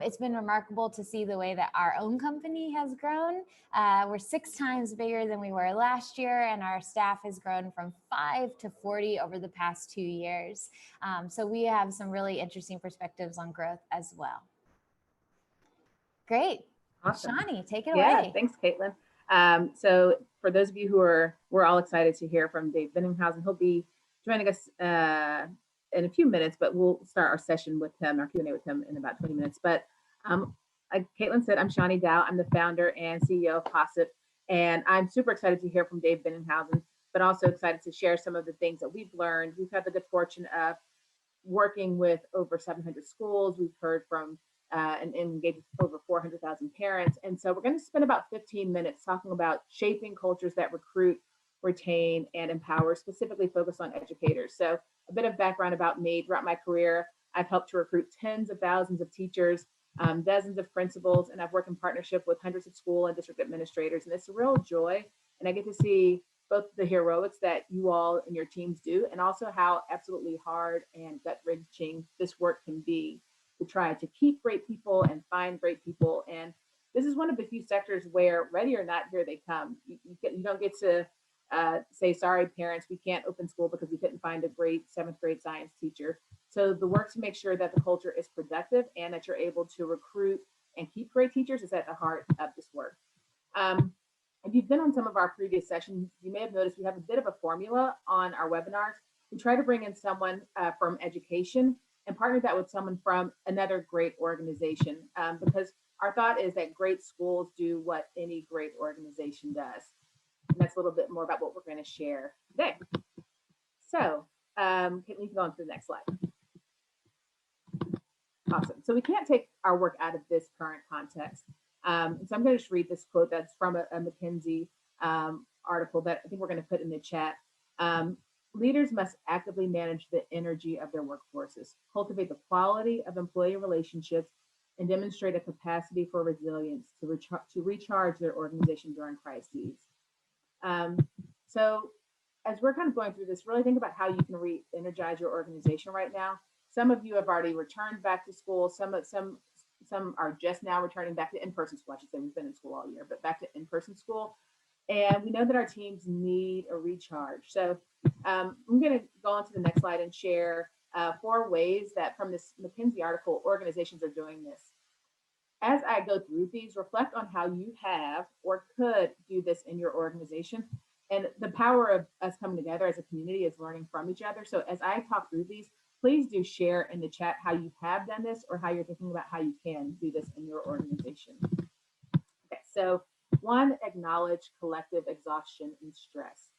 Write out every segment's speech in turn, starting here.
It's been remarkable to see the way that our own company has grown. We're 6 times bigger than we were last year, and our staff has grown from 5 to 40 over the past 2 years. So we have some really interesting perspectives on growth as well. Great. Awesome. Shani, take it Yeah, away. thanks, Caitlin. So for those of you who we're all excited to hear from Dave Boennighausen. He'll be joining us in a few minutes, but we'll start our session with him, our Q&A with him in about 20 minutes. But like Caitlin said, I'm Shani Dow. I'm the founder and CEO of Possip, and I'm super excited to hear from Dave Boennighausen, but also excited to share some of the things that we've learned. We've had the good fortune of working with over 700 schools. We've heard from and engaged with over 400,000 parents. And so we're going to spend about 15 minutes talking about shaping cultures that recruit, retain, and empower, specifically focused on educators. So a bit of background about me. Throughout my career, I've helped to recruit tens of thousands of teachers, dozens of principals, and I've worked in partnership with hundreds of school and district administrators. And it's a real joy. And I get to see both the heroics that you all and your teams do, and also how absolutely hard and gut-wrenching this work can be to try to keep great people and find great people. And this is one of the few sectors where, ready or not, here they come. You don't get to say, sorry, parents, we can't open school because we couldn't find a great 7th grade science teacher. So the work to make sure that the culture is productive and that you're able to recruit and keep great teachers is at the heart of this work. If you've been on some of our previous sessions, you may have noticed we have a bit of a formula on our webinars. We try to bring in someone from education and partner that with someone from another great organization, because our thought is that great schools do what any great organization does. And that's a little bit more about what we're going to share today. So can we go on to the next slide? Awesome. So we can't take our work out of this current context. So I'm going to just read this quote that's from a McKinsey article that I think we're going to put in the chat. Leaders must actively manage the energy of their workforces, cultivate the quality of employee relationships, and demonstrate a capacity for resilience to recharge their organization during crises. So as we're kind of going through this, really think about how you can re-energize your organization right now. Some of you have already returned back to school. Some are just now returning back to in-person school. I should say we've been in school all year, but back to in-person school. And we know that our teams need a recharge. So I'm going to go on to the next slide and share 4 ways that from this McKinsey article, organizations are doing this. As I go through these, reflect on how you have or could do this in your organization. And the power of us coming together as a community is learning from each other. So as I talk through these, please do share in the chat how you have done this or how you're thinking about how you can do this in your organization. Okay, so 1, acknowledge collective exhaustion and stress.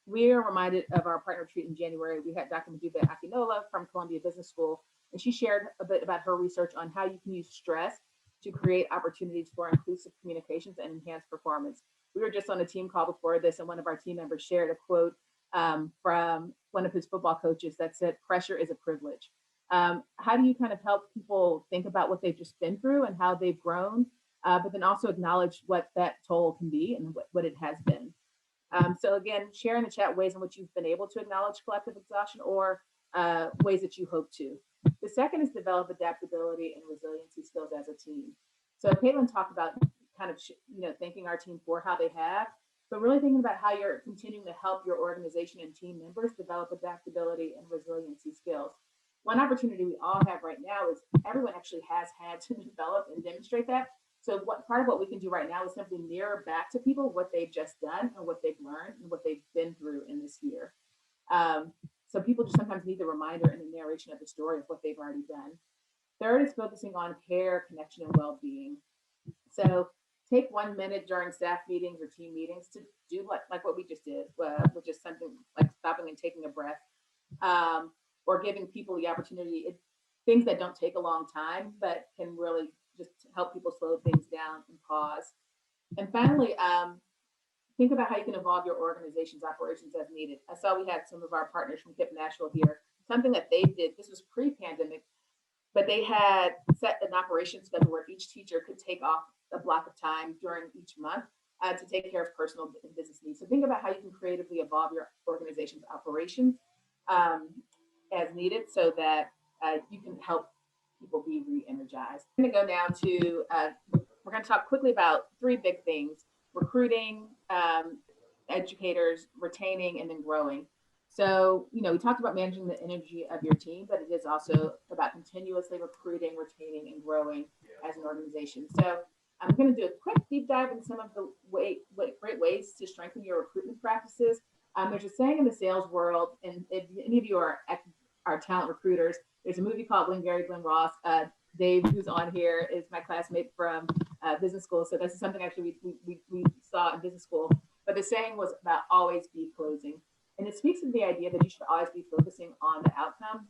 We are reminded of our partner retreat in January. We had Dr. Madube Akinola from Columbia Business School, and she shared a bit about her research on how you can use stress to create opportunities for inclusive communications and enhance performance. We were just on a team call before this, and one of our team members shared a quote from one of his football coaches that said, "Pressure is a privilege." How do you kind of help people think about what they've just been through and how they've grown, but then also acknowledge what that toll can be and what it has been? So again, share in the chat ways in which you've been able to acknowledge collective exhaustion or ways that you hope to. The second is develop adaptability and resiliency skills as a team. So Caitlin talked about kind of thanking our team for how they have, but really thinking about how you're continuing to help your organization and team members develop adaptability and resiliency skills. One opportunity we all have right now is everyone actually has had to develop and demonstrate that. So part of what we can do right now is simply mirror back to people what they've just done and what they've learned and what they've been through in this year. So people just sometimes need the reminder and the narration of the story of what they've already done. Third is focusing on care, connection, and well-being. So take 1 minute during staff meetings or team meetings to do like what we just did, which is something like stopping and taking a breath, or giving people the opportunity, things that don't take a long time, but can really just help people slow things down and pause. And finally, think about how you can evolve your organization's operations as needed. I saw we had some of our partners from KIPP Nashville here. Something that they did, this was pre-pandemic, but they had set an operations schedule where each teacher could take off a block of time during each month to take care of personal and business needs. So think about how you can creatively evolve your organization's operations as needed so that you can help people be re-energized. I'm going to go now to, we're going to talk quickly about three big things: recruiting, educators, retaining, and then growing. So, we talked about managing the energy of your team, but it is also about continuously recruiting, retaining, and growing as an organization. So, I'm going to do a quick deep dive in some of the great ways to strengthen your recruitment practices. There's a saying in the sales world, and if any of you are talent recruiters, there's a movie called Glengarry Glen Ross. Dave, who's on here, is my classmate from business school. So this is something actually we saw in business school. But the saying was about always be closing. And it speaks to the idea that you should always be focusing on the outcome.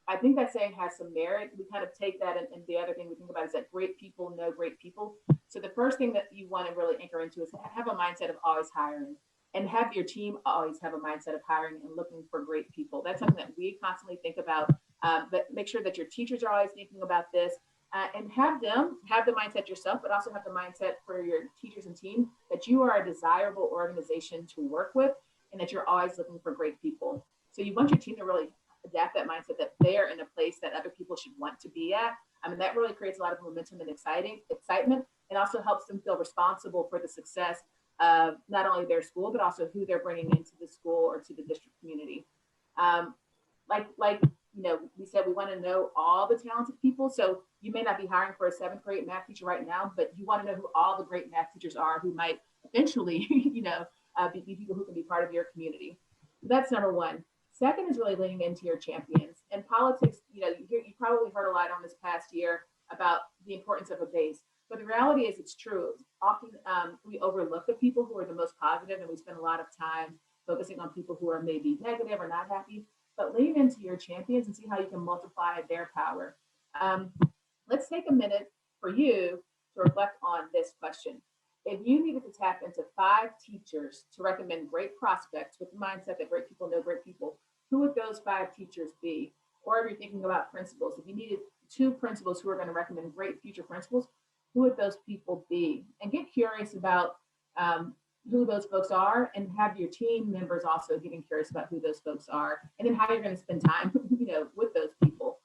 I think that saying has some merit. We kind of take that, and the other thing we think about is that great people know great people. So the first thing that you want to really anchor into is have a mindset of always hiring, and have your team always have a mindset of hiring and looking for great people. That's something that we constantly think about. But make sure that your teachers are always thinking about this, and have them have the mindset yourself, but also have the mindset for your teachers and team that you are a desirable organization to work with, and that you're always looking for great people. So you want your team to really adapt that mindset that they're in a place that other people should want to be at. I mean, that really creates a lot of momentum and excitement, and also helps them feel responsible for the success of not only their school, but also who they're bringing into the school or to the district community. Like we said, we want to know all the talented people. So you may not be hiring for a 7th grade math teacher right now, but you want to know who all the great math teachers are who might eventually, be people who can be part of your community. So that's number one. Second is really leaning into your champions. And politics, you probably heard a lot on this past year about the importance of a base. But the reality is it's true. Often we overlook the people who are the most positive, and we spend a lot of time focusing on people who are maybe negative or not happy. But lean into your champions and see how you can multiply their power. Let's take a minute for you to reflect on this question. If you needed to tap into 5 teachers to recommend great prospects with the mindset that great people know great people, who would those 5 teachers be? Or if you're thinking about principals, if you needed 2 principals who are going to recommend great future principals, who would those people be? And get curious about who those folks are, and have your team members also getting curious about who those folks are, and then how you're going to spend time, with those people.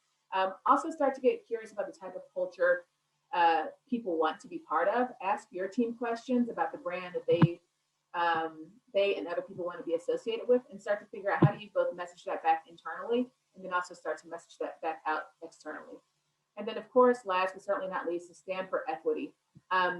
Also start to get curious about the type of culture people want to be part of. Ask your team questions about the brand that they and other people want to be associated with, and start to figure out how do you both message that back internally, and then also start to message that back out externally. And then, of course, last but certainly not least, is stand for equity.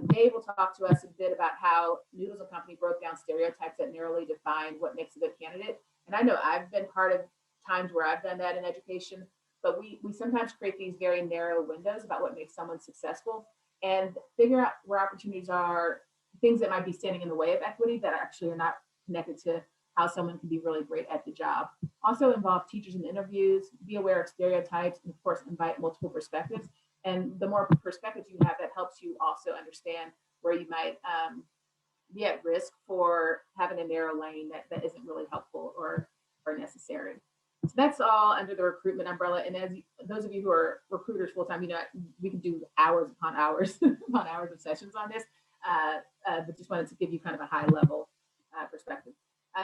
Dave will talk to us a bit about how Noodles Company broke down stereotypes that narrowly define what makes a good candidate. And I know I've been part of times where I've done that in education, but we sometimes create these very narrow windows about what makes someone successful, and figure out where opportunities are, things that might be standing in the way of equity that actually are not connected to how someone can be really great at the job. Also involve teachers in interviews, be aware of stereotypes, and of course, invite multiple perspectives. And the more perspectives you have, that helps you also understand where you might be at risk for having a narrow lane that isn't really helpful or necessary. So that's all under the recruitment umbrella. And as those of you who are recruiters full time, we can do hours upon hours upon hours of sessions on this, but just wanted to give you kind of a high level perspective.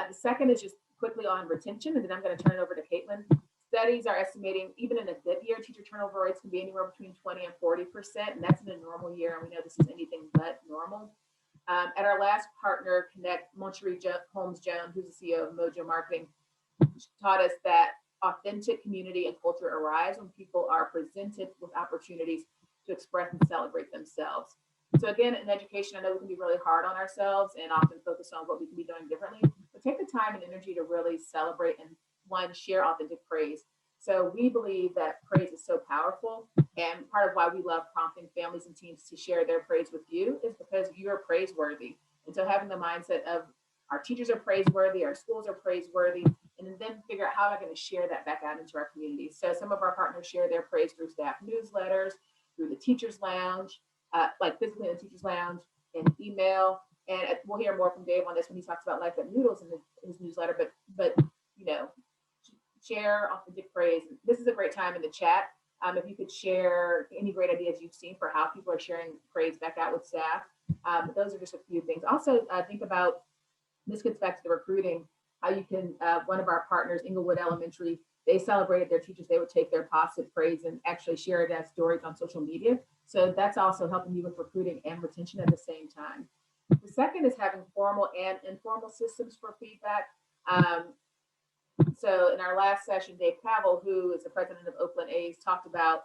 The second is just quickly on retention, and then I'm going to turn it over to Caitlin. Studies are estimating even in a good year, teacher turnover rates can be anywhere between 20 and 40%, and that's in a normal year, and we know this is anything but normal. At our last Partner Connect, Moncherie Holmes-Jones, who's the CEO of Mojo Marketing, taught us that authentic community and culture arise when people are presented with opportunities to express and celebrate themselves. So again, in education, I know we can be really hard on ourselves and often focus on what we can be doing differently, but take the time and energy to really celebrate and share authentic praise. So we believe that praise is so powerful, and part of why we love prompting families and teams to share their praise with you is because you're praiseworthy. And so having the mindset of our teachers are praiseworthy, our schools are praiseworthy, and then figure out how am I going to share that back out into our community. So some of our partners share their praise through staff newsletters, through the Teachers Lounge, like physically in the Teachers Lounge, and email. And we'll hear more from Dave on this when he talks about Life at Noodles in his newsletter. But share authentic praise. This is a great time in the chat. If you could share any great ideas you've seen for how people are sharing praise back out with staff. Those are just a few things. Also, think about, this gets back to the recruiting, how you can, one of our partners, Inglewood Elementary, they celebrated their teachers, they would take their Possip praise and actually share it as stories on social media. So that's also helping you with recruiting and retention at the same time. The second is having formal and informal systems for feedback. So in our last session, Dave Pavel, who is the president of Oakland A's, talked about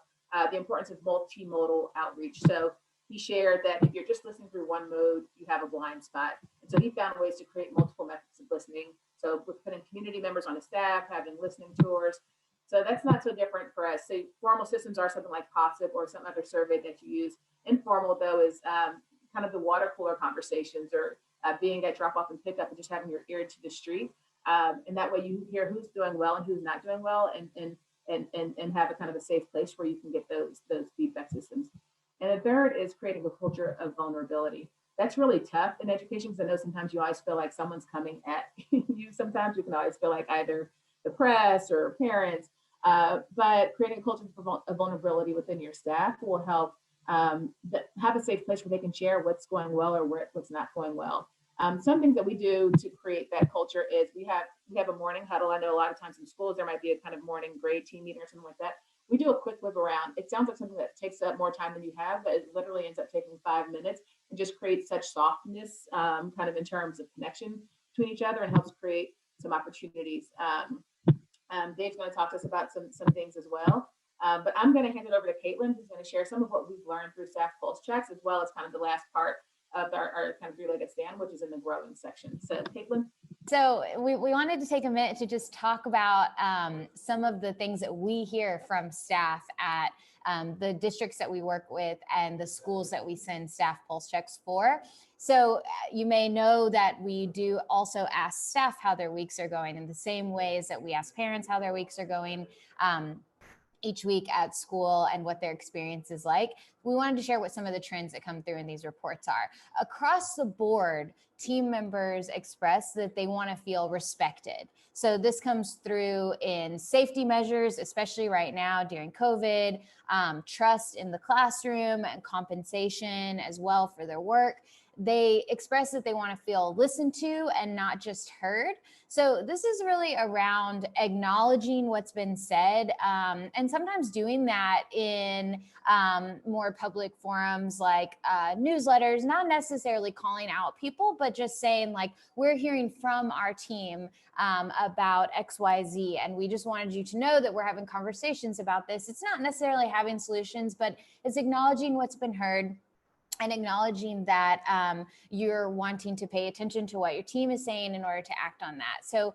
the importance of multimodal outreach. So he shared that if you're just listening through one mode, you have a blind spot. And so he found ways to create multiple methods of listening. So with putting community members on the staff, having listening tours. So that's not so different for us. So formal systems are something like Possip or some other survey that you use. Informal, though, is kind of the water cooler conversations, or being at drop off and pick up and just having your ear to the street. And that way you hear who's doing well and who's not doing well, and have a kind of a safe place where you can get those feedback systems. And the third is creating a culture of vulnerability. That's really tough in education, because I know sometimes you always feel like someone's coming at you. Sometimes you can always feel like either the press or parents, but creating a culture of vulnerability within your staff will help have a safe place where they can share what's going well or what's not going well. Some things that we do to create that culture is we have a morning huddle. I know a lot of times in schools there might be a kind of morning grade team meeting or something like that. We do a quick whip around. It sounds like something that takes up more time than you have, but it literally ends up taking 5 minutes and just creates such softness, kind of in terms of connection between each other, and helps create some opportunities. Dave's going to talk to us about some things as well. But I'm going to hand it over to Caitlin, who's going to share some of what we've learned through staff pulse checks, as well as kind of the last part of our kind of three-legged stand, which is in the growing section. So Caitlin. So we wanted to take a minute to just talk about some of the things that we hear from staff at the districts that we work with and the schools that we send staff pulse checks for. So you may know that we do also ask staff how their weeks are going in the same ways that we ask parents how their weeks are going each week at school and what their experience is like. We wanted to share what some of the trends that come through in these reports are. Across the board, team members express that they want to feel respected. So this comes through in safety measures, especially right now during COVID, trust in the classroom, and compensation as well for their work. They express that they want to feel listened to and not just heard. So this is really around acknowledging what's been said, and sometimes doing that in more public forums like newsletters, not necessarily calling out people, but just saying like, we're hearing from our team about XYZ, and we just wanted you to know that we're having conversations about this. It's not necessarily having solutions, but it's acknowledging what's been heard, and acknowledging that you're wanting to pay attention to what your team is saying in order to act on that. So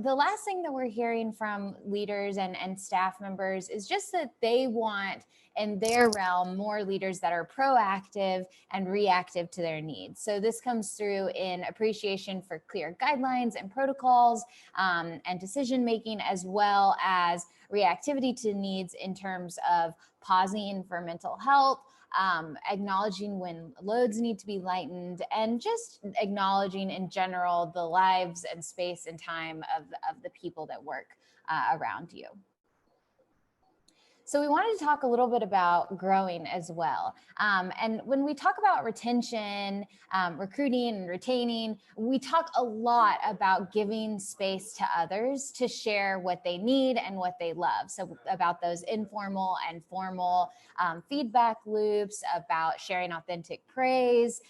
the last thing that we're hearing from leaders and staff members is just that they want in their realm more leaders that are proactive and reactive to their needs. So this comes through in appreciation for clear guidelines and protocols and decision making, as well as reactivity to needs in terms of pausing for mental health, acknowledging when loads need to be lightened, and just acknowledging in general the lives and space and time of the people that work around you. So we wanted to talk a little bit about growing as well. And when we talk about retention, recruiting and retaining, we talk a lot about giving space to others to share what they need and what they love. So about those informal and formal feedback loops, about sharing authentic praise.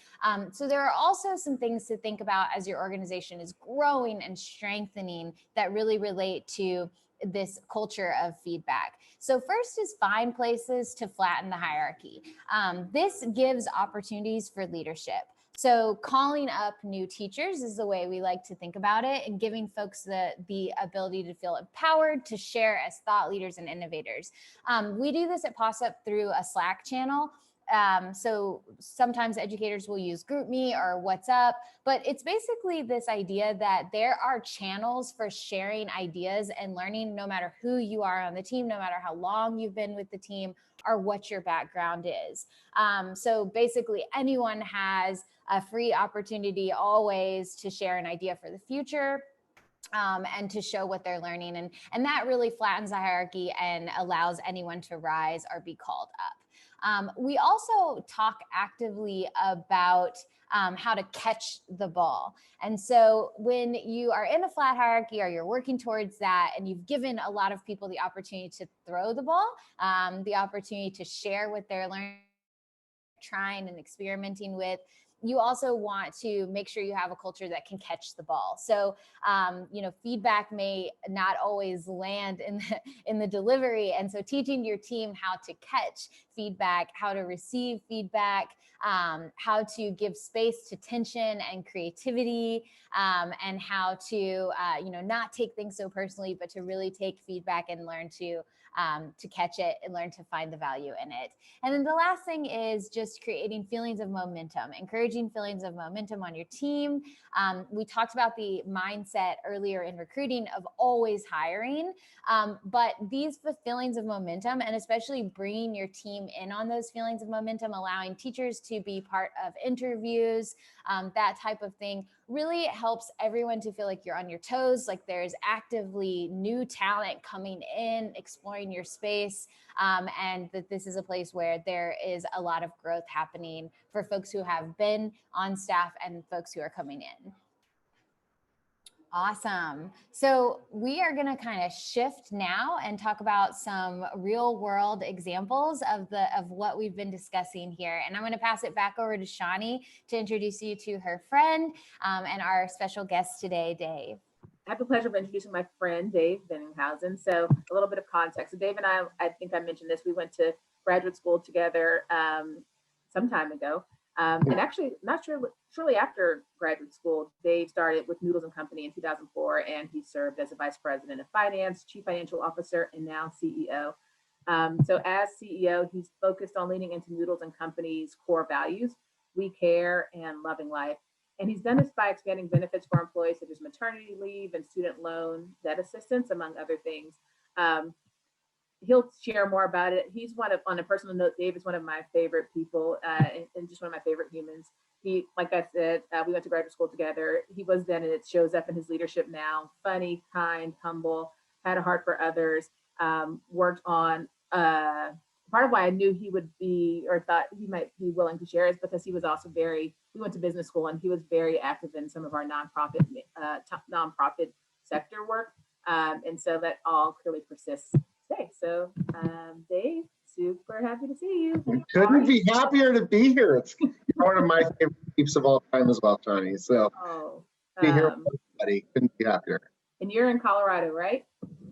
So there are also some things to think about as your organization is growing and strengthening that really relate to this culture of feedback. So first is find places to flatten the hierarchy. This gives opportunities for leadership. So calling up new teachers is the way we like to think about it, and giving folks the ability to feel empowered to share as thought leaders and innovators. We do this at Possip through a Slack channel. So sometimes educators will use GroupMe or WhatsApp, but it's basically this idea that there are channels for sharing ideas and learning, no matter who you are on the team, no matter how long you've been with the team, or what your background is. So basically anyone has a free opportunity always to share an idea for the future. And to show what they're learning. And that really flattens the hierarchy and allows anyone to rise or be called up. We also talk actively about how to catch the ball. And so when you are in a flat hierarchy or you're working towards that, and you've given a lot of people the opportunity to throw the ball, the opportunity to share what they're learning, trying and experimenting with, you also want to make sure you have a culture that can catch the ball. So, feedback may not always land in the delivery. And so teaching your team how to catch feedback, how to receive feedback, how to give space to tension and creativity, and how to, not take things so personally, but to really take feedback and learn to catch it and learn to find the value in it. And then the last thing is just creating feelings of momentum, encouraging feelings of momentum on your team. We talked about the mindset earlier in recruiting of always hiring, but these feelings of momentum, and especially bringing your team in on those feelings of momentum, allowing teachers to be part of interviews, that type of thing, really helps everyone to feel like you're on your toes, like there's actively new talent coming in, exploring your space, and that this is a place where there is a lot of growth happening for folks who have been on staff and folks who are coming in. Awesome. So we are going to kind of shift now and talk about some real world examples of what we've been discussing here. And I'm going to pass it back over to Shawnee to introduce you to her friend and our special guest today, Dave. I have the pleasure of introducing my friend, Dave Boennighausen. So a little bit of context. So Dave and I think I mentioned this, we went to graduate school together some time ago. And actually, not sure, shortly after graduate school, Dave started with Noodles Company in 2004, and he served as a vice president of finance, chief financial officer, and now CEO. So as CEO, he's focused on leaning into Noodles Company's core values: we care and loving life. And he's done this by expanding benefits for employees such as maternity leave and student loan debt assistance, among other things. He'll share more about it. He's on a personal note, Dave is one of my favorite people and just one of my favorite humans. He, like I said, we went to graduate school together. He was then, and it shows up in his leadership now. Funny, kind, humble, had a heart for others, worked on, part of why I knew he would be, or thought he might be willing to share, is because he was also we went to business school, and he was very active in some of our nonprofit sector work. And so that all clearly persists today. So Dave, super happy to see you. Couldn't be happier to be here. It's one of my favorite peeps of all time as well, Tony. So be here with everybody. Couldn't be happier. And you're in Colorado, right?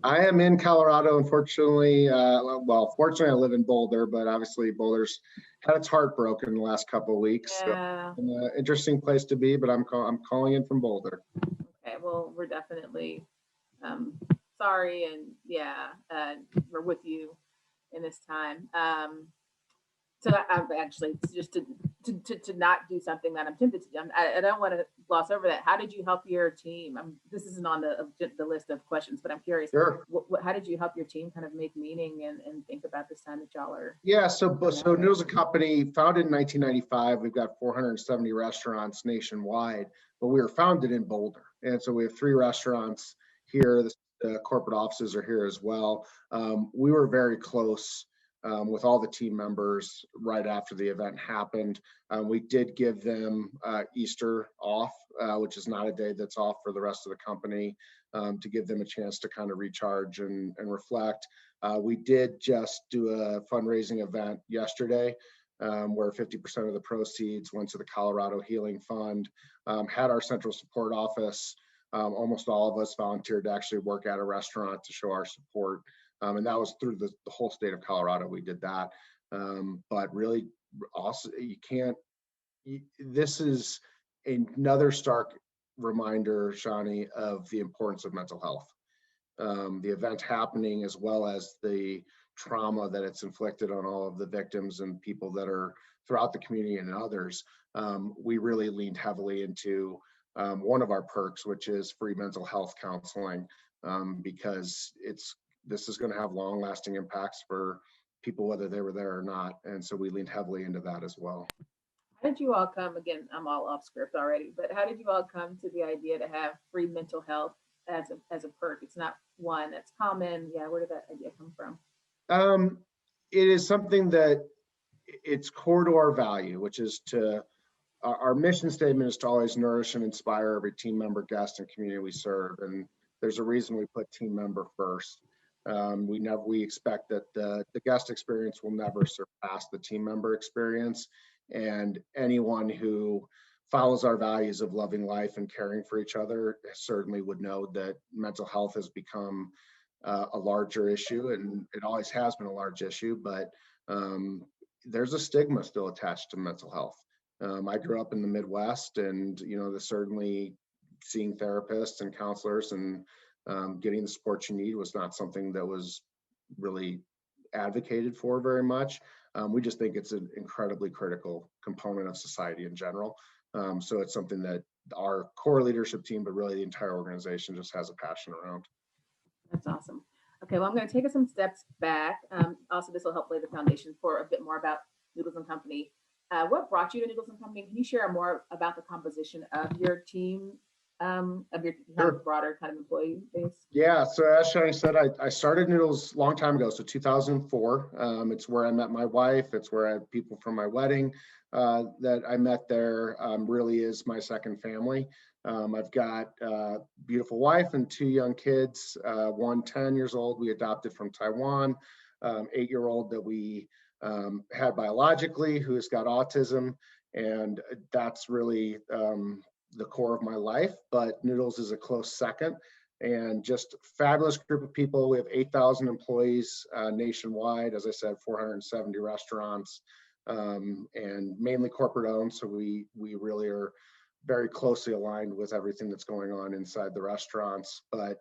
I am in Colorado, unfortunately. Fortunately, I live in Boulder, but obviously Boulder's had its heart broken the last couple of weeks. Yeah. So an interesting place to be, but I'm calling in from Boulder. Okay, well, we're definitely sorry, and we're with you in this time. So I've actually, just to not do something that I'm tempted to do. I don't want to gloss over that. How did you help your team? This isn't on the list of questions, but I'm curious. Sure. How did you help your team kind of make meaning and think about this time that y'all are? Yeah, so Noodles Company, founded in 1995. We've got 470 restaurants nationwide, but we were founded in Boulder. And so we have 3 restaurants here. The corporate offices are here as well. We were very close with all the team members right after the event happened. We did give them Easter off, which is not a day that's off for the rest of the company, to give them a chance to kind of recharge and reflect. We did just do a fundraising event yesterday where 50% of the proceeds went to the Colorado Healing Fund, had our central support office. Almost all of us volunteered to actually work at a restaurant to show our support. And that was through the whole state of Colorado. We did that. But really, also, this is another stark reminder, Shawnee, of the importance of mental health. The event happening, as well as the trauma that it's inflicted on all of the victims and people that are throughout the community and others. We really leaned heavily into one of our perks, which is free mental health counseling, because this is going to have long-lasting impacts for people, whether they were there or not. And so we leaned heavily into that as well. How did you all come, again, I'm all off script already, but how did you all come to the idea to have free mental health as a perk? It's not one that's common. Yeah, where did that idea come from? It is something that it's core to our value, which is to our mission statement is to always nourish and inspire every team member, guest, and community we serve. And there's a reason we put team member first. We expect that the guest experience will never surpass the team member experience. And anyone who follows our values of loving life and caring for each other certainly would know that mental health has become a larger issue, and it always has been a large issue, but there's a stigma still attached to mental health. I grew up in the Midwest, and certainly seeing therapists and counselors and getting the support you need was not something that was really advocated for very much. We just think it's an incredibly critical component of society in general. So it's something that our core leadership team, but really the entire organization, just has a passion around. That's awesome. Okay, well, I'm going to take us some steps back. Also, this will help lay the foundation for a bit more about Noodles Company. What brought you to Noodles Company? Can you share more about the composition of your team, of your broader kind of employee base? Yeah, so as Shani said, I started Noodles a long time ago, so 2004. It's where I met my wife. It's where I had people from my wedding that I met there. Really is my second family. I've got a beautiful wife and two young kids, one 10 years old we adopted from Taiwan, 8-year-old that we had biologically, who has got autism, and that's really the core of my life. But Noodles is a close second, and just fabulous group of people. We have 8,000 employees nationwide. As I said, 470 restaurants, and mainly corporate owned. So we really are very closely aligned with everything that's going on inside the restaurants. But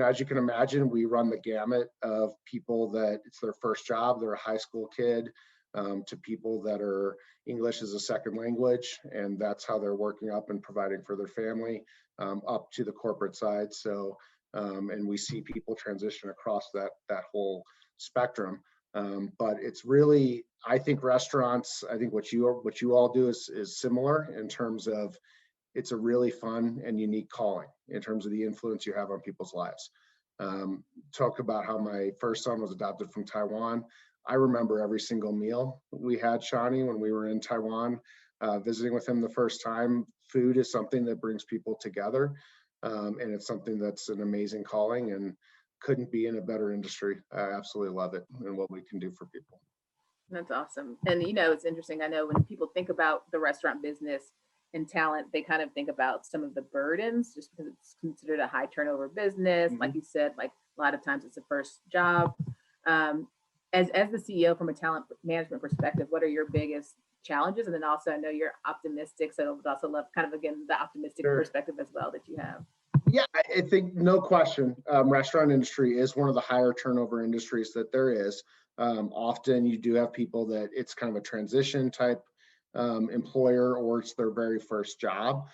as you can imagine, we run the gamut of people that it's their first job, they're a high school kid, to people that are English as a second language, and that's how they're working up and providing for their family, up to the corporate side. So, and we see people transition across that whole spectrum. But it's really, I think restaurants, I think what you all do is similar in terms of it's a really fun and unique calling in terms of the influence you have on people's lives. Talk about how my first son was adopted from Taiwan. I remember every single meal we had, Shani, when we were in Taiwan, visiting with him the first time. Food is something that brings people together, and it's something that's an amazing calling and couldn't be in a better industry. I absolutely love it and what we can do for people. That's awesome. And it's interesting. I know when people think about the restaurant business and talent, they kind of think about some of the burdens just because it's considered a high turnover business. Mm-hmm. Like you said, like a lot of times it's a first job. As the CEO from a talent management perspective, what are your biggest challenges? And then also I know you're optimistic, so I would also love kind of, again, the optimistic perspective as well that you have. Yeah, I think no question, restaurant industry is one of the higher turnover industries that there is. Often you do have people that it's kind of a transition type employer, or it's their very first job.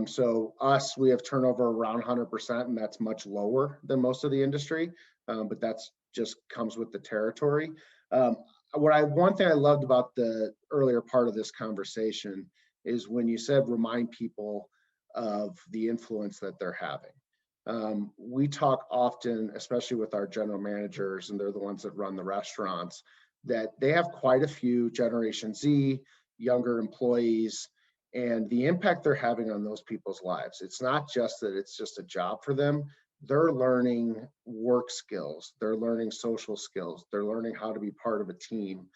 So we have turnover around 100%, and that's much lower than most of the industry, but that's just comes with the territory. One thing I loved about the earlier part of this conversation is when you said remind people of the influence that they're having. We talk often, especially with our general managers, and they're the ones that run the restaurants, that they have quite a few Generation Z, younger employees, and the impact they're having on those people's lives. It's not just that it's just a job for them. They're learning work skills, they're learning social skills, they're learning how to be part of a team.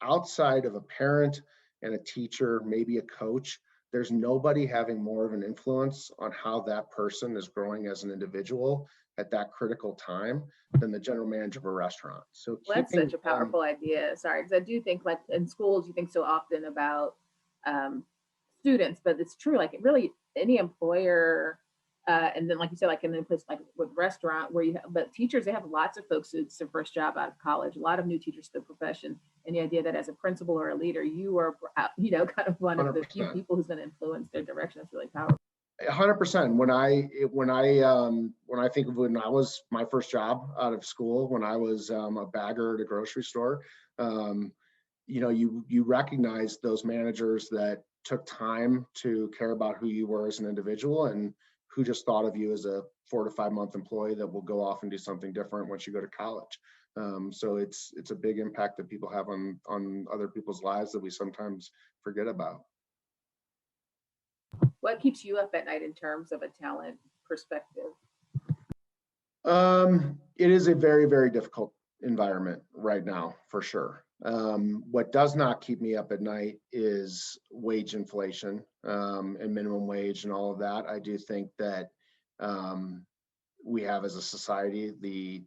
Outside of a parent and a teacher, maybe a coach, there's nobody having more of an influence on how that person is growing as an individual at that critical time than the general manager of a restaurant. So that's such a powerful idea. Sorry, because I do think, like in schools, you think so often about students, but it's true, like really any employer, and then like you said, like in a place like with restaurant where you have, but teachers, they have lots of folks who's their first job out of college, a lot of new teachers to the profession, and the idea that as a principal or a leader, you are, kind of one 100%. Of the few people who's going to influence their direction. That's really powerful. 100%. When I think of when I was my first job out of school, when I was a bagger at a grocery store, you recognize those managers that took time to care about who you were as an individual and who just thought of you as a 4 to 5 month employee that will go off and do something different once you go to college. So it's a big impact that people have on other people's lives that we sometimes forget about. What keeps you up at night in terms of a talent perspective? It is a very, very difficult environment right now, for sure. What does not keep me up at night is wage inflation, and minimum wage and all of that. I do think that we have, as a society, the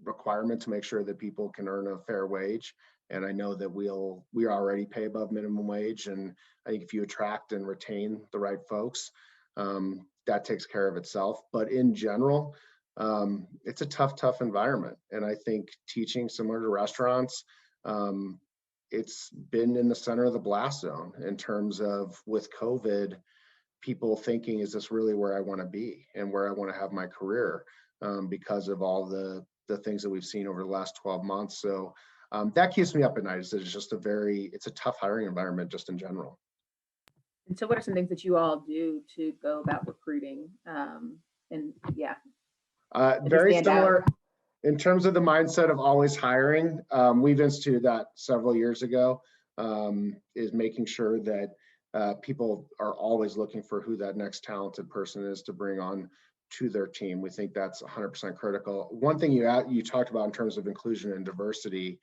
requirement to make sure that people can earn a fair wage. And I know that we already pay above minimum wage. And I think if you attract and retain the right folks, that takes care of itself. But in general, it's a tough environment. And I think teaching, similar to restaurants, it's been in the center of the blast zone in terms of, with COVID, people thinking, is this really where I want to be and where I want to have my career, because of all the things that we've seen over the last 12 months. So that keeps me up at night. It's just it's a tough hiring environment just in general. And so what are some things that you all do to go about recruiting? Very similar in terms of the mindset of always hiring. We've instituted that several years ago, is making sure that people are always looking for who that next talented person is to bring on to their team. We think that's 100% critical. One thing you talked about in terms of inclusion and diversity,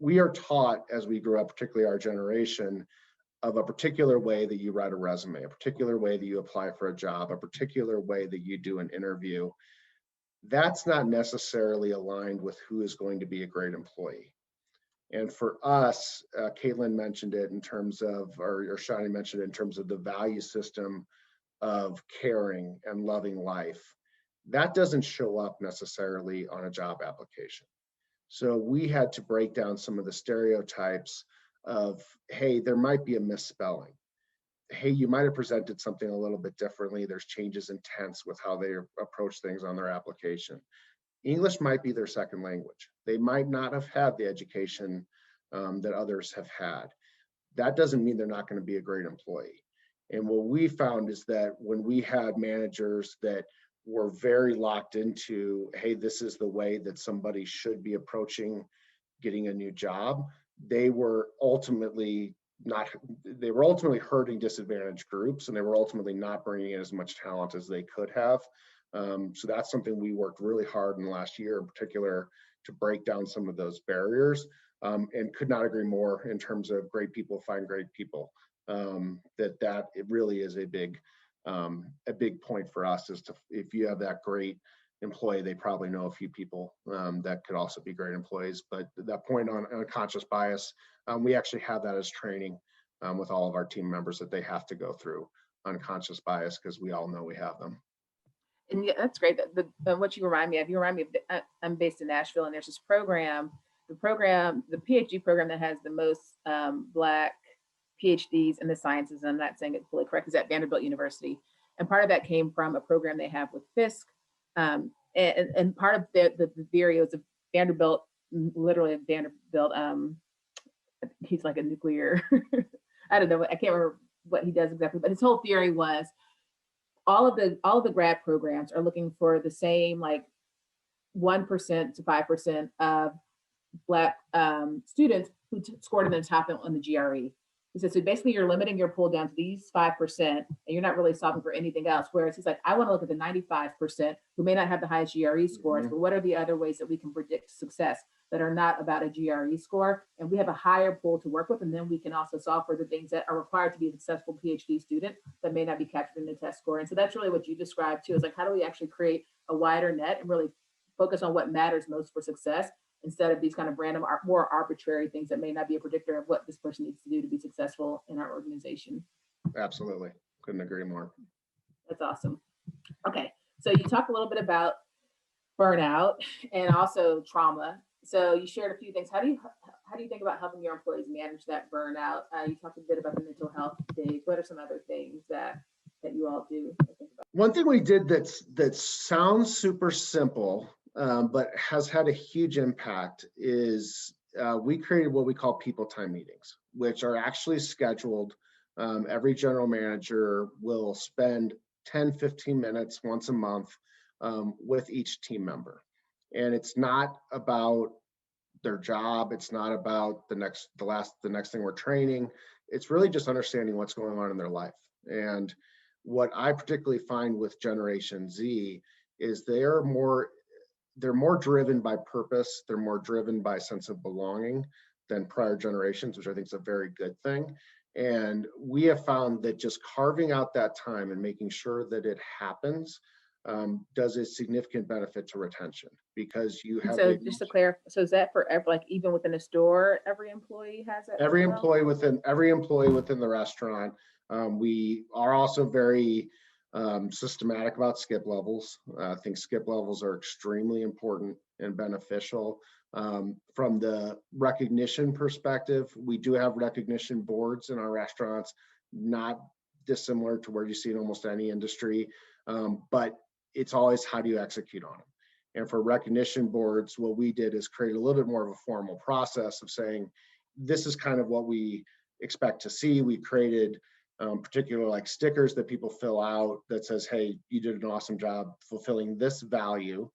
we are taught as we grew up, particularly our generation, of a particular way that you write a resume, a particular way that you apply for a job, a particular way that you do an interview. That's not necessarily aligned with who is going to be a great employee. And for us, Caitlin mentioned it in terms of, or Shani mentioned it in terms of the value system of caring and loving life. That doesn't show up necessarily on a job application. So we had to break down some of the stereotypes of, hey, there might be a misspelling. Hey, you might have presented something a little bit differently. There's changes in tense with how they approach things on their application. English might be their second language. They might not have had the education that others have had. That doesn't mean they're not going to be a great employee. And what we found is that when we had managers that were very locked into, hey, this is the way that somebody should be approaching getting a new job, they were ultimately hurting disadvantaged groups, and they were ultimately not bringing in as much talent as they could have. So that's something we worked really hard in the last year in particular to break down some of those barriers, and could not agree more in terms of great people find great people. That it really is a big point for us, is to, if you have that great employee, they probably know a few people that could also be great employees. But that point on unconscious bias, we actually have that as training with all of our team members, that they have to go through unconscious bias, because we all know we have them. And yeah, that's great. What you remind me of, I'm based in Nashville, and there's this program, the PhD program that has the most Black PhDs in the sciences, and I'm not saying it's fully correct, is at Vanderbilt University. And part of that came from a program they have with Fisk. And part of the theory was of Vanderbilt, literally Vanderbilt, he's like a nuclear, I don't know, I can't remember what he does exactly, but his whole theory was all of the grad programs are looking for the same, like 1% to 5% of Black students who scored in the top on the GRE. He said, so basically you're limiting your pool down to these 5%, and you're not really solving for anything else. Whereas he's like, I want to look at the 95% who may not have the highest GRE scores, but what are the other ways that we can predict success that are not about a GRE score? And we have a higher pool to work with, and then we can also solve for the things that are required to be a successful PhD student that may not be captured in the test score. And so that's really what you described too, is like, how do we actually create a wider net and really focus on what matters most for success, instead of these kind of random, more arbitrary things that may not be a predictor of what this person needs to do to be successful in our organization. Absolutely. Couldn't agree more. That's awesome. Okay. So you talked a little bit about burnout and also trauma. So you shared a few things. How do you think about helping your employees manage that burnout? You talked a bit about the mental health days. What are some other things that you all do? One thing we did that sounds super simple, but has had a huge impact, is we created what we call people time meetings, which are actually scheduled. Every general manager will spend 10, 15 minutes once a month with each team member. And it's not about their job. It's not about the next thing we're training. It's really just understanding what's going on in their life. And what I particularly find with Generation Z is they're more driven by purpose. They're more driven by sense of belonging than prior generations, which I think is a very good thing. And we have found that just carving out that time and making sure that it happens does a significant benefit to retention, because you have. So just to clarify, so is that for like even within a store, every employee has that? Every employee within the restaurant. We are also very systematic about skip levels. I think skip levels are extremely important and beneficial. From the recognition perspective, we do have recognition boards in our restaurants, not dissimilar to where you see in almost any industry, but it's always how do you execute on them. And for recognition boards, what we did is create a little bit more of a formal process of saying, this is kind of what we expect to see. We created particular like stickers that people fill out that says, hey, you did an awesome job fulfilling this value,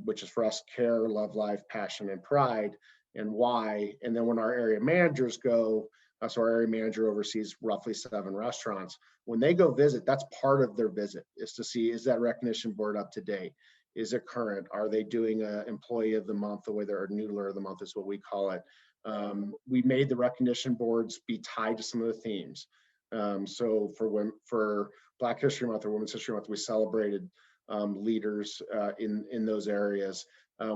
which is for us care, love, life, passion, and pride, and why. And then when our area managers go, so our area manager oversees roughly 7 restaurants. When they go visit, that's part of their visit, is to see, is that recognition board up to date? Is it current? Are they doing an employee of the month, the way they're a noodler of the month is what we call it. We made the recognition boards be tied to some of the themes. So for Black History Month or Women's History Month, we celebrated leaders in those areas.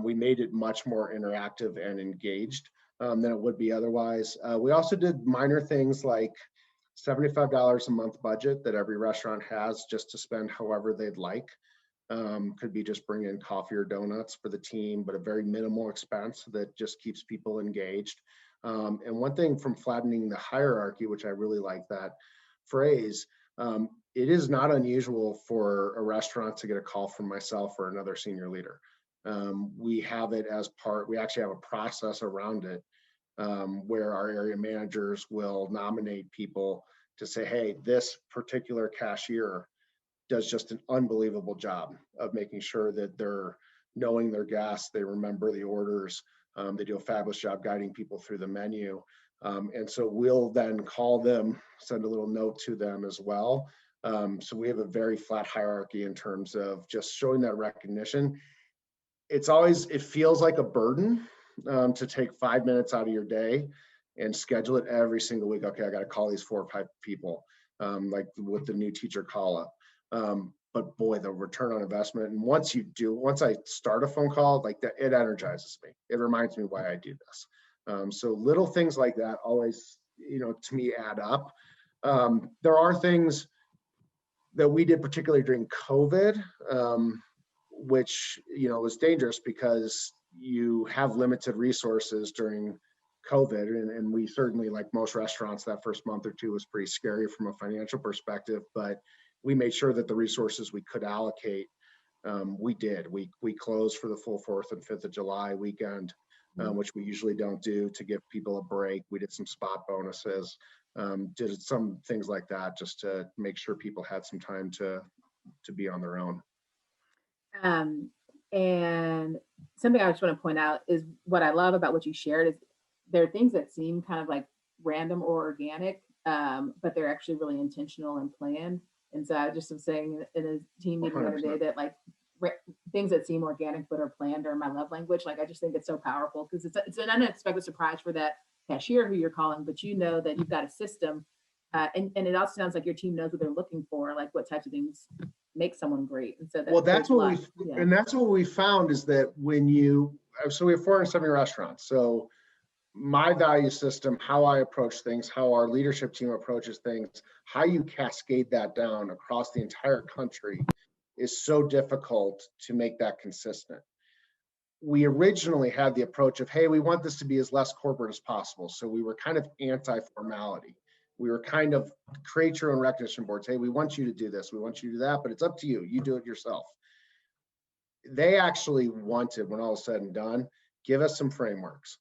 We made it much more interactive and engaged than it would be otherwise. We also did minor things like $75 a month budget that every restaurant has just to spend however they'd like. Could be just bring in coffee or donuts for the team, but a very minimal expense that just keeps people engaged. And one thing from flattening the hierarchy, which I really like that phrase, it is not unusual for a restaurant to get a call from myself or another senior leader. We have it as we actually have a process around it where our area managers will nominate people to say, hey, this particular cashier does just an unbelievable job of making sure that they're knowing their guests, they remember the orders, they do a fabulous job guiding people through the menu. And so we'll then call them, send a little note to them as well. So we have a very flat hierarchy in terms of just showing that recognition. It feels like a burden to take 5 minutes out of your day and schedule it every single week. Okay, I got to call these 4 or 5 people, like with the new teacher call up. But boy, the return on investment. And once I start a phone call like that, it energizes me. It reminds me why I do this. So little things like that always, to me add up. There are things that we did particularly during COVID, which, was dangerous because you have limited resources during COVID. And we certainly, like most restaurants, that first month or 2 was pretty scary from a financial perspective, but we made sure that the resources we could allocate, we did. We closed for the full 4th and 5th of July weekend, which we usually don't do, to give people a break. We did some spot bonuses, did some things like that just to make sure people had some time to be on their own. And something I just want to point out is what I love about what you shared is there are things that seem kind of like random or organic, but they're actually really intentional and planned. And so I just was saying in a team meeting the other day that like things that seem organic but are planned are my love language. Like I just think it's so powerful because it's an unexpected surprise for that cashier who you're calling, but you know that you've got a system, and it also sounds like your team knows what they're looking for, like what types of things make someone great. And so that's what we found is that so we have 470 restaurants. So my value system, how I approach things, how our leadership team approaches things, how you cascade that down across the entire country is so difficult to make that consistent. We originally had the approach of, hey, we want this to be as less corporate as possible. So we were kind of anti-formality. We were kind of create your own recognition boards. Hey, we want you to do this, we want you to do that, but it's up to you. You do it yourself. They actually wanted, when all is said and done, give us some frameworks.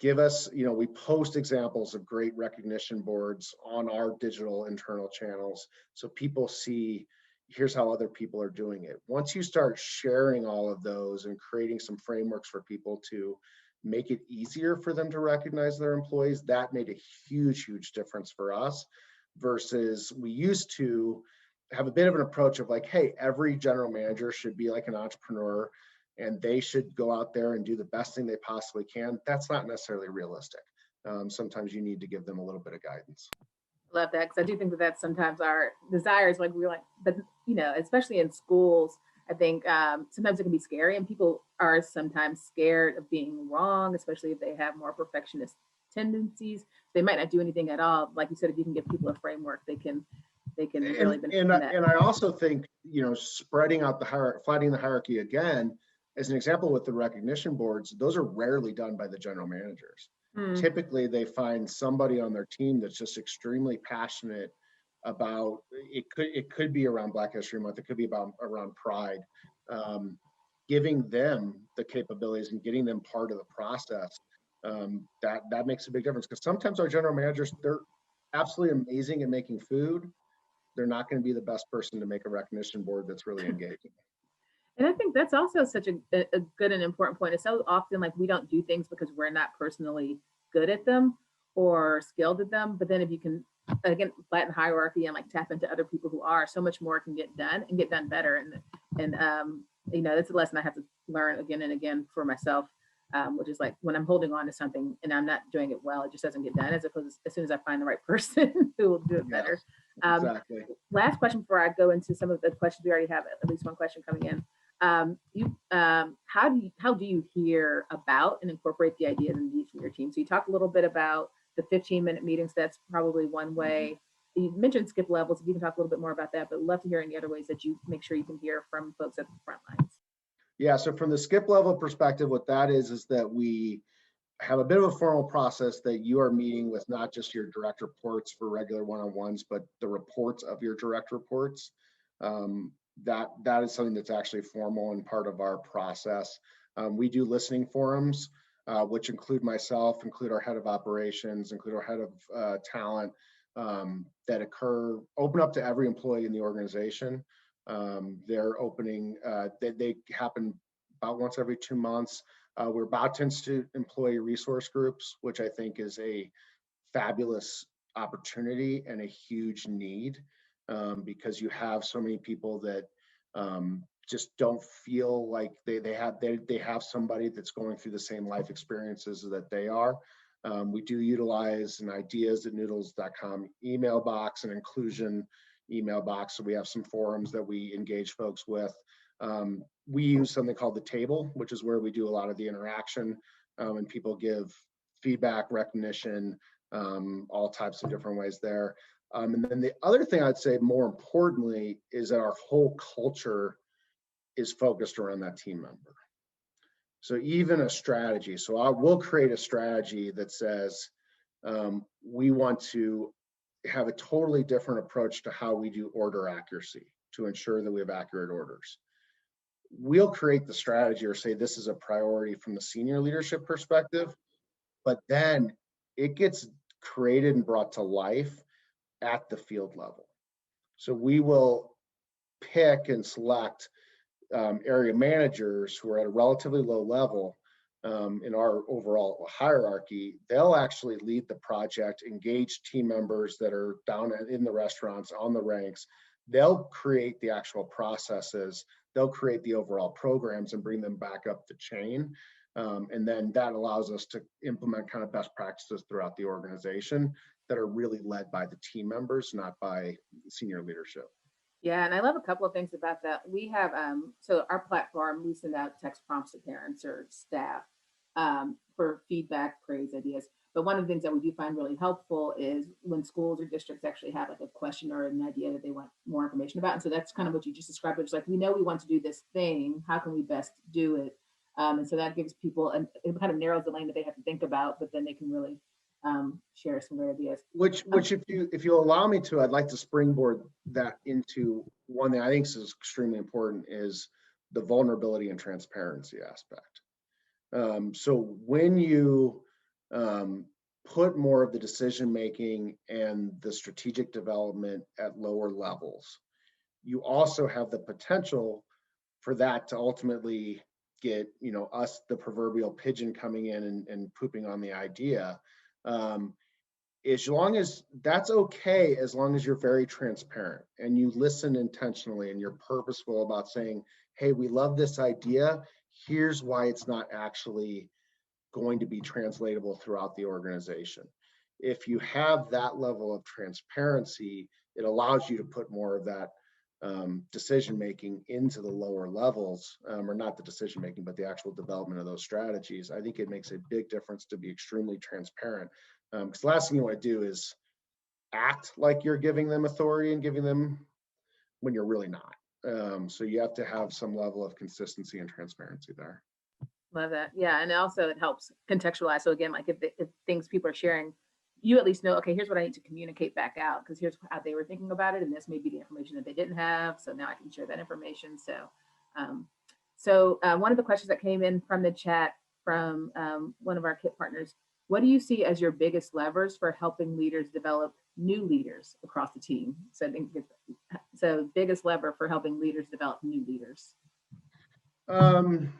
Give us, we post examples of great recognition boards on our digital internal channels so people see, here's how other people are doing it. Once you start sharing all of those and creating some frameworks for people to make it easier for them to recognize their employees, that made a huge difference for us, versus we used to have a bit of an approach of like, hey, every general manager should be like an entrepreneur and they should go out there and do the best thing they possibly can. That's not necessarily realistic. Sometimes you need to give them a little bit of guidance. Love that, because I do think that that's sometimes our desires. Like we're like, but you know, especially in schools, I think sometimes it can be scary, and people are sometimes scared of being wrong, especially if they have more perfectionist tendencies. They might not do anything at all. Like you said, if you can give people a framework, they can really benefit from that. And I also think, you know, spreading out the flattening the hierarchy again, as an example with the recognition boards, those are rarely done by the general managers. Typically, they find somebody on their team that's just extremely passionate about it. Could be around Black History Month. It could be around Pride. Giving them the capabilities and getting them part of the process, that makes a big difference. Because sometimes our general managers, they're absolutely amazing at making food. They're not going to be the best person to make a recognition board that's really engaging. And I think that's also such a good and important point. It's so often like we don't do things because we're not personally good at them or skilled at them. But then if you can, again, flatten hierarchy and like tap into other people who are, so much more can get done and get done better. And you know, that's a lesson I have to learn again and again for myself, which is like when I'm holding on to something and I'm not doing it well, it just doesn't get done, as opposed to as soon as I find the right person who will do it better. Exactly. Last question before I go into some of the questions. We already have at least one question coming in. How do you hear about and incorporate the ideas and needs from your team? So you talked a little bit about the 15-minute meetings. That's probably one way. You mentioned skip levels. If you can talk a little bit more about that, but I'd love to hear any other ways that you make sure you can hear from folks at the front lines. Yeah, so from the skip level perspective, what that is that we have a bit of a formal process that you are meeting with not just your direct reports for regular one-on-ones, but the reports of your direct reports. That is something that's actually formal and part of our process. We do listening forums, which include myself, include our head of operations, include our head of talent, that open up to every employee in the organization. They're opening, they happen about once every 2 months. We're about to institute employee resource groups, which I think is a fabulous opportunity and a huge need, because you have so many people that just don't feel like they have somebody that's going through the same life experiences that they are. We do utilize an ideas at noodles.com email box and inclusion email box. So we have some forums that we engage folks with. We use something called the table, which is where we do a lot of the interaction, and people give feedback, recognition, all types of different ways there. And then the other thing I'd say more importantly is that our whole culture is focused around that team member. So even a strategy, so I will create a strategy that says we want to have a totally different approach to how we do order accuracy to ensure that we have accurate orders. We'll create the strategy or say this is a priority from the senior leadership perspective, but then it gets created and brought to life at the field level. So we will pick and select area managers who are at a relatively low level in our overall hierarchy. They'll actually lead the project, engage team members that are down in the restaurants, on the ranks. They'll create the actual processes. They'll create the overall programs and bring them back up the chain. And then that allows us to implement kind of best practices throughout the organization that are really led by the team members, not by senior leadership. Yeah, and I love a couple of things about that. We have, so our platform, we send out text prompts to parents or staff for feedback, praise, ideas. But one of the things that we do find really helpful is when schools or districts actually have like a question or an idea that they want more information about. And so that's kind of what you just described. It's like, we know we want to do this thing. How can we best do it? And so that gives people, and it kind of narrows the lane that they have to think about, but then they can really share some great ideas. Which if you allow me to, I'd like to springboard that into one thing I think is extremely important is the vulnerability and transparency aspect. So when you put more of the decision making and the strategic development at lower levels, you also have the potential for that to ultimately get, us, the proverbial pigeon, coming in and pooping on the idea. As long as that's okay, as long as you're very transparent and you listen intentionally and you're purposeful about saying, hey, we love this idea. Here's why it's not actually going to be translatable throughout the organization. If you have that level of transparency, it allows you to put more of that decision making into the lower levels, or not the decision making, but the actual development of those strategies. I think it makes a big difference to be extremely transparent, because the last thing you want to do is act like you're giving them authority and giving them when you're really not. So you have to have some level of consistency and transparency there. Love that. Yeah. And also it helps contextualize. So again, like if things people are sharing, you at least know, okay, here's what I need to communicate back out, because here's how they were thinking about it. And this may be the information that they didn't have. So now I can share that information. So one of the questions that came in from the chat from one of our KIT partners, what do you see as your biggest levers for helping leaders develop new leaders across the team? So I think so biggest lever for helping leaders develop new leaders. I'm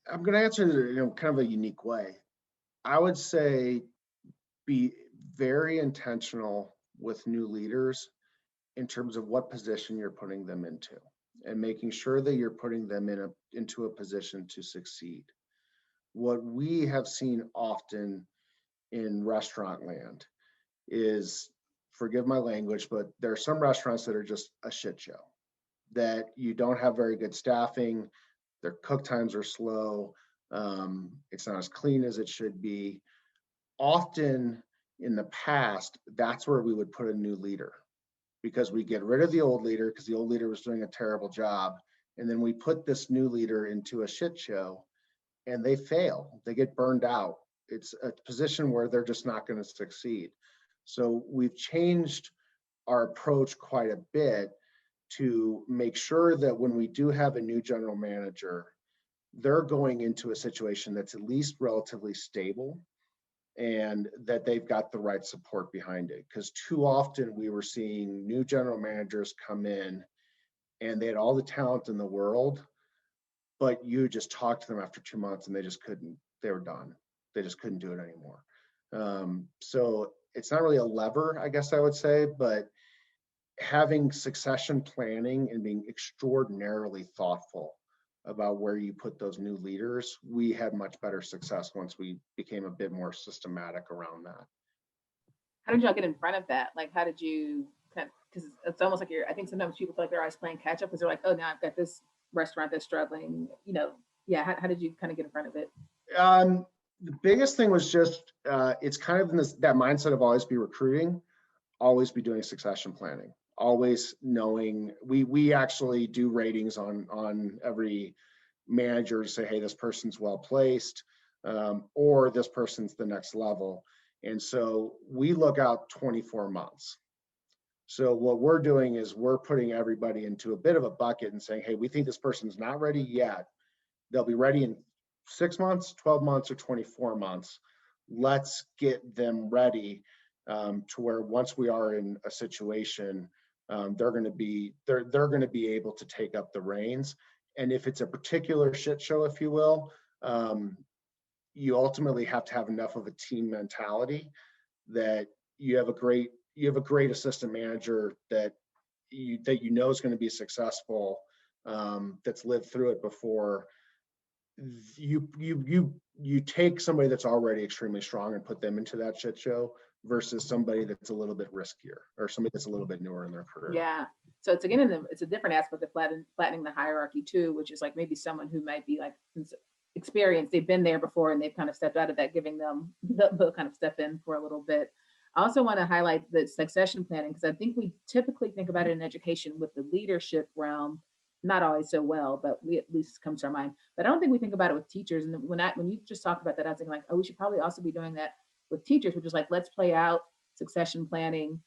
going to answer it, kind of a unique way. I would say be very intentional with new leaders in terms of what position you're putting them into, and making sure that you're putting them into a position to succeed. What we have seen often in restaurant land is, forgive my language, but there are some restaurants that are just a shit show, that you don't have very good staffing, their cook times are slow, it's not as clean as it should be. Often in the past, that's where we would put a new leader, because we get rid of the old leader because the old leader was doing a terrible job. And then we put this new leader into a shit show and they fail, they get burned out. It's a position where they're just not going to succeed. So we've changed our approach quite a bit to make sure that when we do have a new general manager, they're going into a situation that's at least relatively stable and that they've got the right support behind it. Because too often we were seeing new general managers come in and they had all the talent in the world, but you just talked to them after 2 months and they just couldn't, they were done. They just couldn't do it anymore. So it's not really a lever, I guess I would say, but having succession planning and being extraordinarily thoughtful about where you put those new leaders, we had much better success once we became a bit more systematic around that. How did y'all get in front of that? Like, how did you because it's almost like I think sometimes people feel like they're always playing catch up because they're like, oh, now I've got this restaurant that's struggling, yeah. How did you kind of get in front of it? The biggest thing was just, it's kind of in that mindset of always be recruiting, always be doing succession planning, always knowing we actually do ratings on every manager to say, hey, this person's well placed, or this person's the next level. And so we look out 24 months. So what we're doing is we're putting everybody into a bit of a bucket and saying, hey, we think this person's not ready yet. They'll be ready in 6 months, 12 months, or 24 months. Let's get them ready to where once we are in a situation, they're going to be able to take up the reins. And if it's a particular shit show, if you will, you ultimately have to have enough of a team mentality that you have a great assistant manager that you know is going to be successful, that's lived through it before. You take somebody that's already extremely strong and put them into that shit show versus somebody that's a little bit riskier or somebody that's a little bit newer in their career. Yeah. So it's again, it's a different aspect of flattening the hierarchy too, which is like maybe someone who might be like experienced, they've been there before and they've kind of stepped out of that, giving them the kind of step in for a little bit. I also want to highlight the succession planning because I think we typically think about it in education with the leadership realm, not always so well, but we at least comes to our mind. But I don't think we think about it with teachers. And when you just talked about that, I was thinking like, oh, we should probably also be doing that with teachers, which is like, let's play out succession planning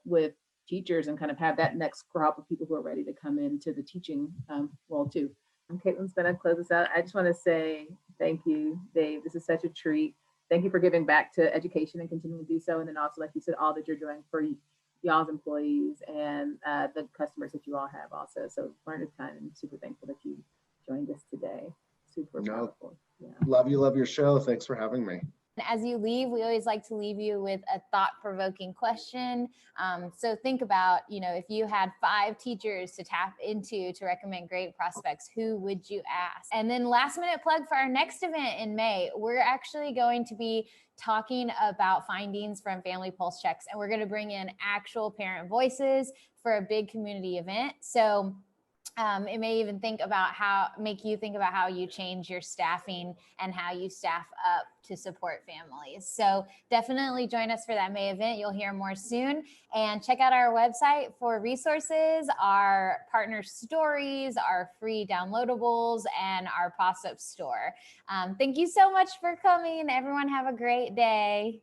with teachers and kind of have that next crop of people who are ready to come into the teaching role too. And Caitlin's gonna close us out. I just want to say thank you, Dave. This is such a treat. Thank you for giving back to education and continuing to do so. And then also, like you said, all that you're doing for y'all's employees and the customers that you all have also. So Burnout Time, I'm super thankful that you joined us today. Super powerful. Yeah. Love your show. Thanks for having me. As you leave, we always like to leave you with a thought-provoking question. So think about, if you had 5 teachers to tap into to recommend great prospects, who would you ask? And then last minute plug for our next event in May. We're actually going to be talking about findings from family pulse checks, and we're going to bring in actual parent voices for a big community event. So it may even make you think about how you change your staffing and how you staff up to support families. So definitely join us for that May event. You'll hear more soon. And check out our website for resources, our partner stories, our free downloadables, and our Possip store. Thank you so much for coming. Everyone have a great day.